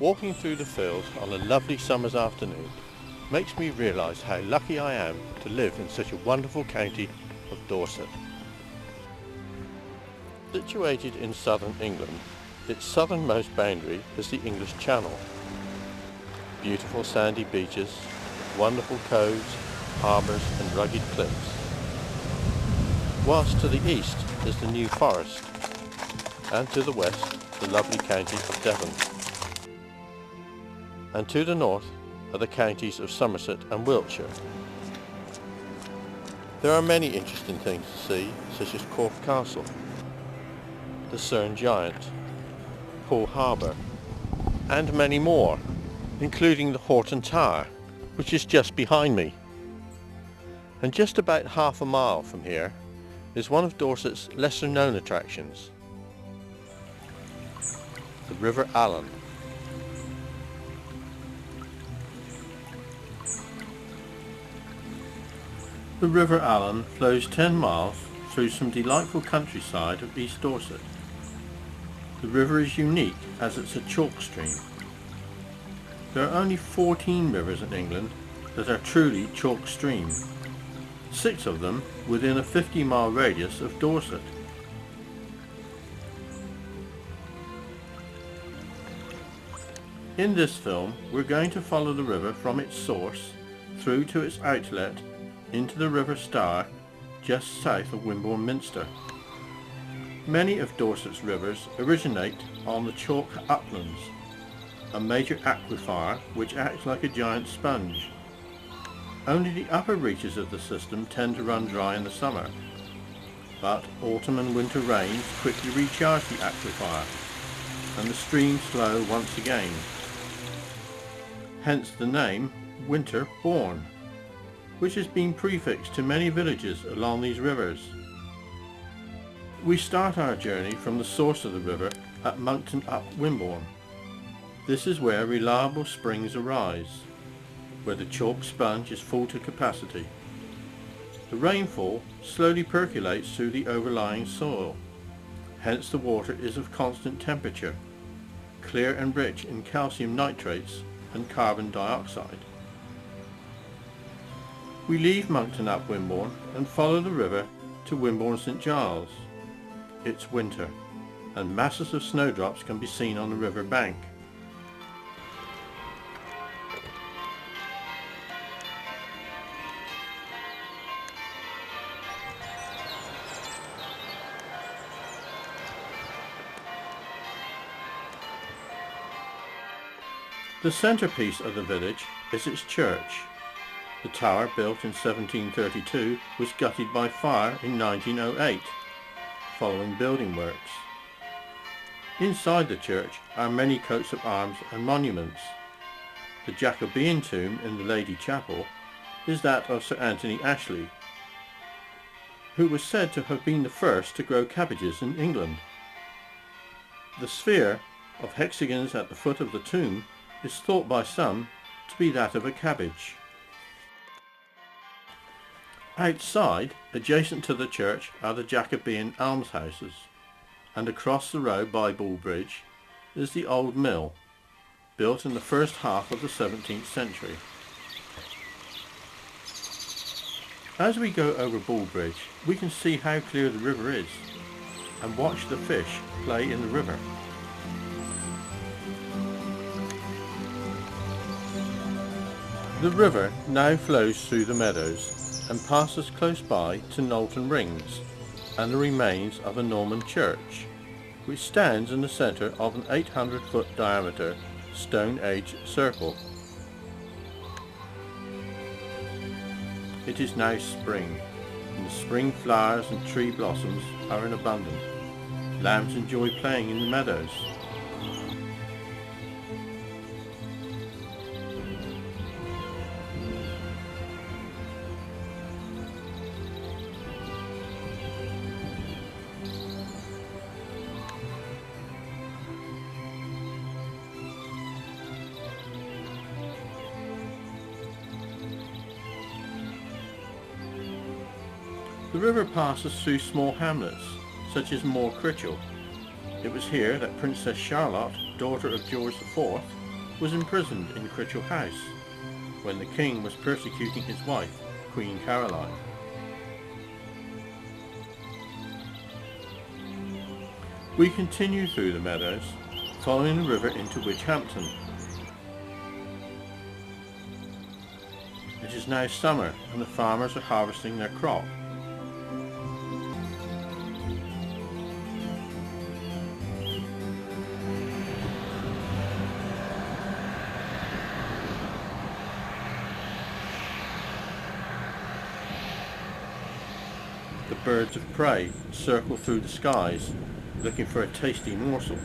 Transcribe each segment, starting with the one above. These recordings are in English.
Walking through the fields on a lovely summer's afternoon makes me realise how lucky I am to live in such a wonderful county of Dorset. Situated in southern England, its southernmost boundary is the English Channel. Beautiful sandy beaches, wonderful coves, harbours and rugged cliffs. Whilst to the east is the New Forest, and to the west the lovely county of Devon. And to the north are the counties of Somerset and Wiltshire. There are many interesting things to see, such as Cork Castle, the Cerne Giant, Poole Harbour, and many more, including the Horton Tower, which is just behind me. And just about half a mile from here is one of Dorset's lesser known attractions, the River Allen. The River Allen flows 10 miles through some delightful countryside of East Dorset. The river is unique as it's a chalk stream. There are only 14 rivers in England that are truly chalk streams, 6 of them within a 50-mile radius of Dorset. In this film, we're going to follow the river from its source through to its outlet into the River Stour just south of Wimborne Minster. Many of Dorset's rivers originate on the chalk uplands, a major aquifer which acts like a giant sponge. Only the upper reaches of the system tend to run dry in the summer, but autumn and winter rains quickly recharge the aquifer and the streams flow once again. Hence the name Winter Bourne, which has been prefixed to many villages along these rivers. We start our journey from the source of the river at Monkton up Wimborne. This is where reliable springs arise, where the chalk sponge is full to capacity. The rainfall slowly percolates through the overlying soil, hence the water is of constant temperature, clear and rich in calcium nitrates and carbon dioxide. We leave Monkton up Wimborne and follow the river to Wimborne St Giles. It's winter, and masses of snowdrops can be seen on the river bank. The centrepiece of the village is its church. The tower, built in 1732, was gutted by fire in 1908, following building works. Inside the church are many coats of arms and monuments. The Jacobean tomb in the Lady Chapel is that of Sir Anthony Ashley, who was said to have been the first to grow cabbages in England. The sphere of hexagons at the foot of the tomb is thought by some to be that of a cabbage. Outside, adjacent to the church, are the Jacobean almshouses, and across the road by Bull Bridge is the old mill, built in the first half of the 17th century. As we go over Bull Bridge, we can see how clear the river is, and watch the fish play in the river. The river now flows through the meadows and passes close by to Knowlton Rings and the remains of a Norman church, which stands in the centre of an 800-foot diameter Stone Age circle. It is now spring, and the spring flowers and tree blossoms are in abundance. Lambs enjoy playing in the meadows. The river passes through small hamlets, such as Moor Critchell. It was here that Princess Charlotte, daughter of George IV, was imprisoned in Critchell House when the king was persecuting his wife, Queen Caroline. We continue through the meadows, following the river into Witchhampton. It is now summer and the farmers are harvesting their crop. The birds of prey circle through the skies, looking for a tasty morsel.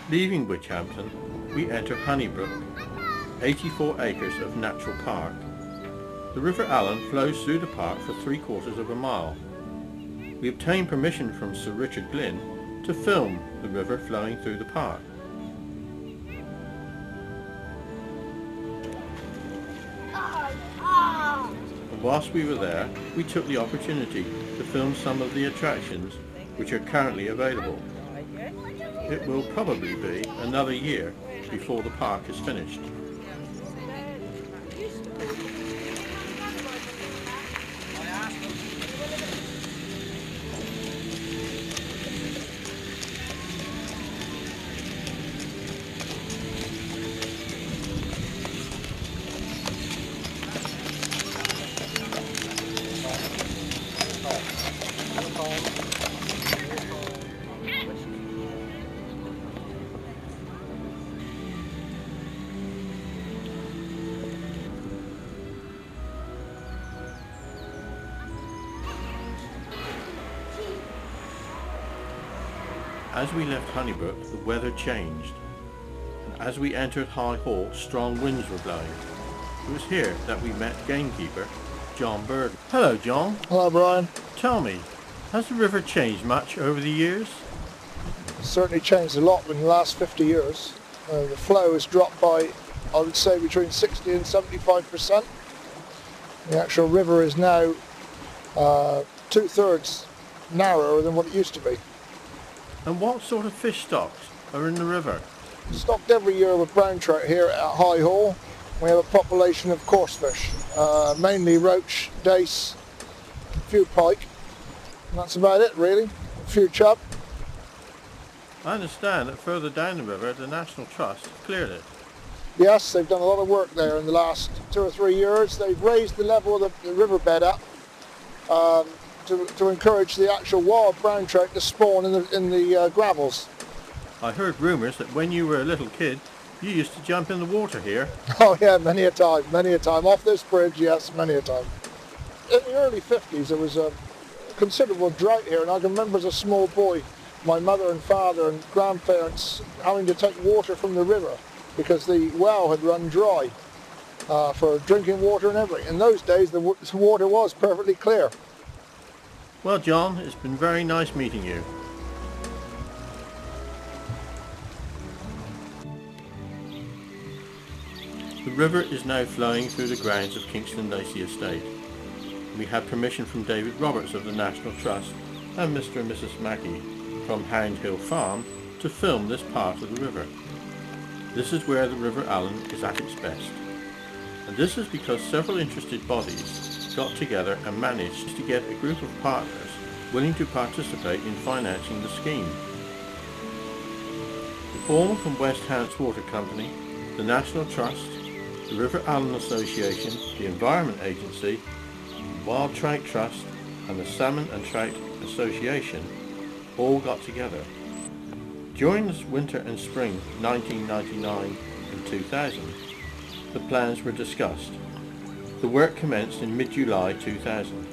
Leaving Witchhampton, we enter Honeybrook, 84 acres of natural park. The River Allen flows through the park for 3/4 of a mile. We obtained permission from Sir Richard Glynn to film the river flowing through the park. And whilst we were there, we took the opportunity to film some of the attractions which are currently available. It will probably be another year before the park is finished. As we left Honeybrook, the weather changed, and as we entered High Hall, strong winds were blowing. It was here that we met gamekeeper John Bird. Hello, John. Hello, Brian. Tell me, has the river changed much over the years? It's certainly changed a lot in the last 50 years. The flow has dropped by, I would say, between 60 and 75%. The actual river is now 2/3 narrower than what it used to be. And what sort of fish stocks are in the river? Stocked every year with brown trout here at High Hall. We have a population of coarse fish, mainly roach, dace, a few pike, and that's about it really, a few chub. I understand that further down the river the National Trust have cleared it. Yes, they've done a lot of work there in the last 2 or 3 years. They've raised the level of the riverbed up to encourage the actual wild brown trout to spawn in the gravels. I heard rumours that when you were a little kid you used to jump in the water here. Oh yeah, many a time. Off this bridge, yes, many a time. In the early 50s there was a considerable drought here, and I can remember as a small boy my mother and father and grandparents having to take water from the river because the well had run dry for drinking water and everything. In those days the water was perfectly clear. Well, John, it's been very nice meeting you. The river is now flowing through the grounds of Kingston Lacey Estate. We had permission from David Roberts of the National Trust and Mr. and Mrs. Mackey from Hound Hill Farm to film this part of the river. This is where the River Allen is at its best. And this is because several interested bodies got together and managed to get a group of partners willing to participate in financing the scheme. The Bournemouth and West Hants Water Company, the National Trust, the River Allen Association, the Environment Agency, the Wild Trout Trust and the Salmon and Trout Association all got together. During this winter and spring 1999 and 2000, the plans were discussed. The work commenced in mid-July 2000.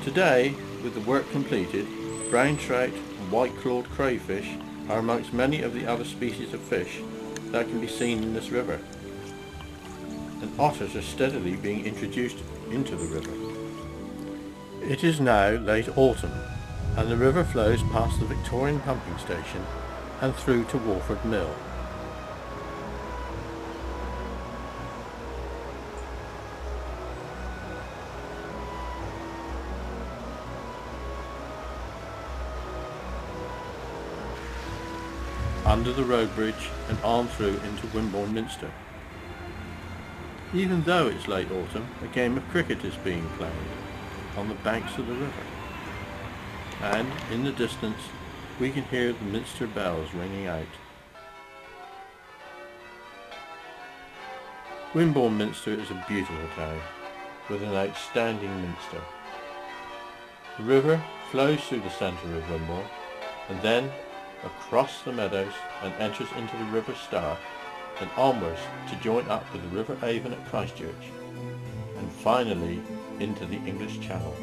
Today, with the work completed, brown trout and white-clawed crayfish are amongst many of the other species of fish that can be seen in this river, and otters are steadily being introduced into the river. It is now late autumn, and the river flows past the Victorian pumping station and through to Walford Mill. Under the road bridge and on through into Wimborne Minster. Even though it's late autumn, a game of cricket is being played on the banks of the river, and in the distance we can hear the Minster bells ringing out. Wimborne Minster is a beautiful town with an outstanding minster. The river flows through the centre of Wimborne and then across the meadows and enters into the River Stour and onwards to join up with the River Avon at Christchurch and finally into the English Channel.